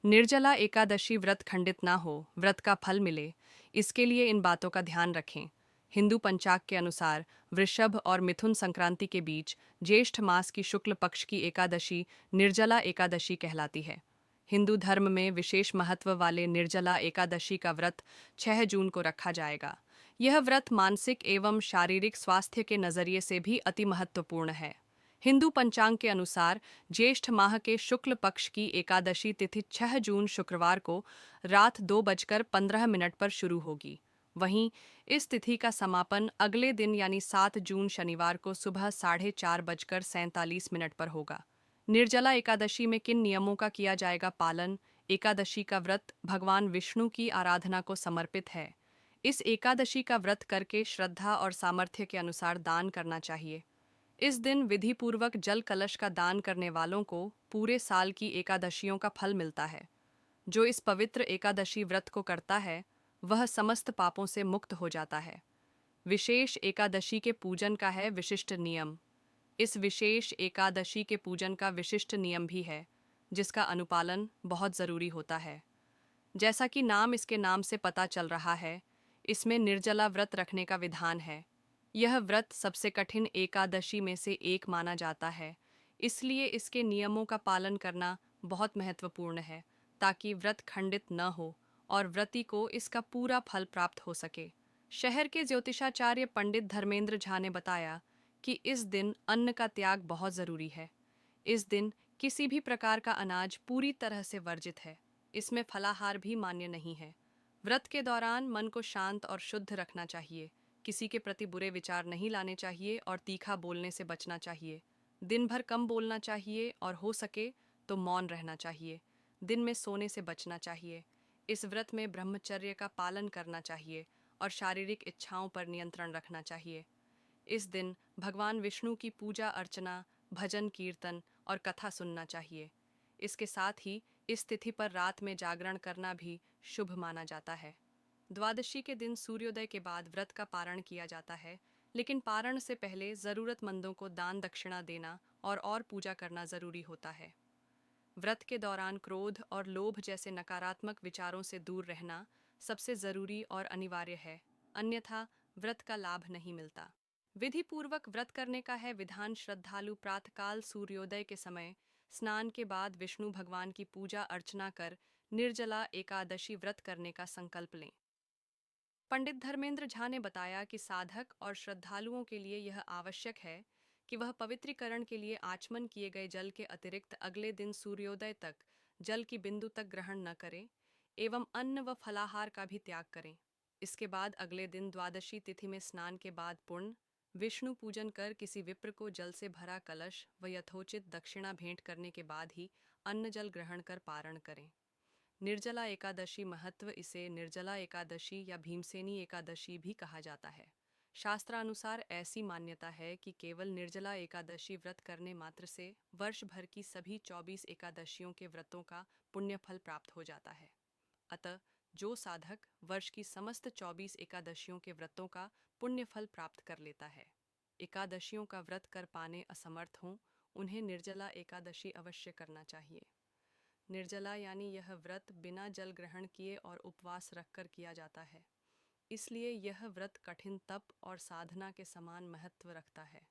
निर्जला एकादशी व्रत खंडित ना हो, व्रत का फल मिले, इसके लिए इन बातों का ध्यान रखें। हिंदू पंचाग के अनुसार वृषभ और मिथुन संक्रांति के बीच ज्येष्ठ मास की शुक्ल पक्ष की एकादशी निर्जला एकादशी कहलाती है। हिंदू धर्म में विशेष महत्व वाले निर्जला एकादशी का व्रत 6 जून को रखा जाएगा। यह व्रत मानसिक एवं शारीरिक स्वास्थ्य के नज़रिए से भी अति महत्वपूर्ण है। हिंदू पंचांग के अनुसार ज्येष्ठ माह के शुक्ल पक्ष की एकादशी तिथि 6 जून शुक्रवार को रात 2:15 पर शुरू होगी। वहीं इस तिथि का समापन अगले दिन यानी 7 जून शनिवार को सुबह 4:47 पर होगा। निर्जला एकादशी में किन नियमों का किया जाएगा पालन? एकादशी का व्रत भगवान विष्णु की आराधना को समर्पित है। इस एकादशी का व्रत करके श्रद्धा और सामर्थ्य के अनुसार दान करना चाहिए। इस दिन विधि पूर्वक जल कलश का दान करने वालों को पूरे साल की एकादशियों का फल मिलता है। जो इस पवित्र एकादशी व्रत को करता है वह समस्त पापों से मुक्त हो जाता है। विशेष एकादशी के पूजन का है विशिष्ट नियम। इस विशेष एकादशी के पूजन का विशिष्ट नियम भी है जिसका अनुपालन बहुत ज़रूरी होता है। जैसा कि नाम इसके नाम से पता चल रहा है, इसमें निर्जला व्रत रखने का विधान है। यह व्रत सबसे कठिन एकादशी में से एक माना जाता है, इसलिए इसके नियमों का पालन करना बहुत महत्वपूर्ण है ताकि व्रत खंडित न हो और व्रती को इसका पूरा फल प्राप्त हो सके। शहर के ज्योतिषाचार्य पंडित धर्मेंद्र झा ने बताया कि इस दिन अन्न का त्याग बहुत ज़रूरी है। इस दिन किसी भी प्रकार का अनाज पूरी तरह से वर्जित है। इसमें फलाहार भी मान्य नहीं है। व्रत के दौरान मन को शांत और शुद्ध रखना चाहिए। किसी के प्रति बुरे विचार नहीं लाने चाहिए और तीखा बोलने से बचना चाहिए। दिन भर कम बोलना चाहिए और हो सके तो मौन रहना चाहिए। दिन में सोने से बचना चाहिए। इस व्रत में ब्रह्मचर्य का पालन करना चाहिए और शारीरिक इच्छाओं पर नियंत्रण रखना चाहिए। इस दिन भगवान विष्णु की पूजा अर्चना, भजन कीर्तन और कथा सुनना चाहिए। इसके साथ ही इस तिथि पर रात में जागरण करना भी शुभ माना जाता है। द्वादशी के दिन सूर्योदय के बाद व्रत का पारण किया जाता है, लेकिन पारण से पहले ज़रूरतमंदों को दान दक्षिणा देना और पूजा करना ज़रूरी होता है। व्रत के दौरान क्रोध और लोभ जैसे नकारात्मक विचारों से दूर रहना सबसे ज़रूरी और अनिवार्य है, अन्यथा व्रत का लाभ नहीं मिलता। विधि पूर्वक व्रत करने का है विधान। श्रद्धालु प्रातःकाल सूर्योदय के समय स्नान के बाद विष्णु भगवान की पूजा अर्चना कर निर्जला एकादशी व्रत करने का संकल्प लें। पंडित धर्मेंद्र झा ने बताया कि साधक और श्रद्धालुओं के लिए यह आवश्यक है कि वह पवित्रीकरण के लिए आचमन किए गए जल के अतिरिक्त अगले दिन सूर्योदय तक जल की बिंदु तक ग्रहण न करें एवं अन्न व फलाहार का भी त्याग करें। इसके बाद अगले दिन द्वादशी तिथि में स्नान के बाद पूर्ण विष्णु पूजन कर किसी विप्र को जल से भरा कलश व यथोचित दक्षिणा भेंट करने के बाद ही अन्न जल ग्रहण कर पारण करें। निर्जला एकादशी महत्व। इसे निर्जला एकादशी या भीमसेनी एकादशी भी कहा जाता है। शास्त्रानुसार ऐसी मान्यता है कि केवल निर्जला एकादशी व्रत करने मात्र से वर्ष भर की सभी 24 एकादशियों के व्रतों का पुण्य फल प्राप्त हो जाता है। अतः जो साधक वर्ष की समस्त 24 एकादशियों के व्रतों का पुण्य फल प्राप्त कर लेता है, एकादशियों का व्रत कर पाने असमर्थ हों, उन्हें निर्जला एकादशी अवश्य करना चाहिए। निर्जला यानी यह व्रत बिना जल ग्रहण किए और उपवास रखकर किया जाता है, इसलिए यह व्रत कठिन तप और साधना के समान महत्व रखता है।